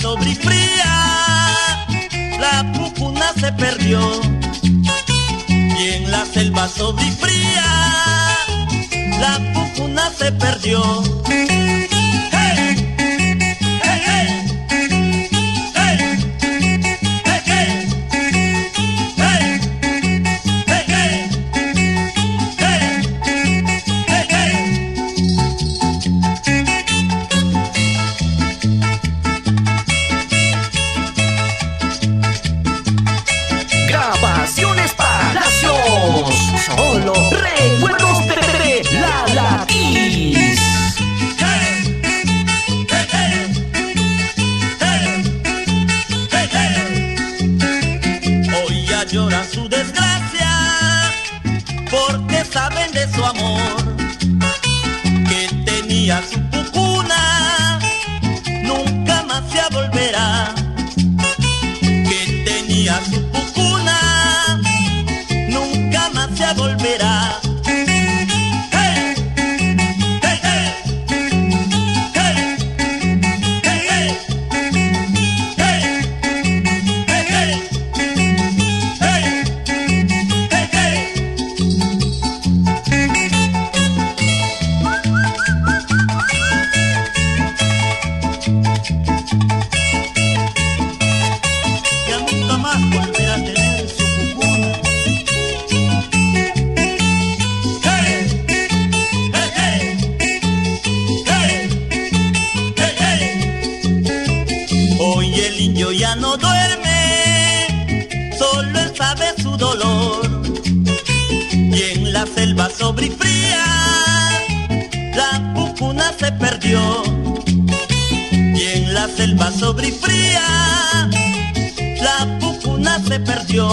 sobre fría, la pucuna se perdió. Y en la selva sobre fría, la pucuna se perdió. Grabaciones Palacios, solo recuerdos de la Latiz. Hoy ya lloran su desgracia, porque saben de su amor, que tenía su pucuna, nunca más se volverá. Que tenía su pucuna, nunca más se volverá. Ya nunca más volverá a tener su pucuna. Hoy el indio ya no duerme, solo él sabe su dolor. Y en la selva sobre fría, la pucuna se perdió. Y en la selva sobre fría, la pucuna se perdió.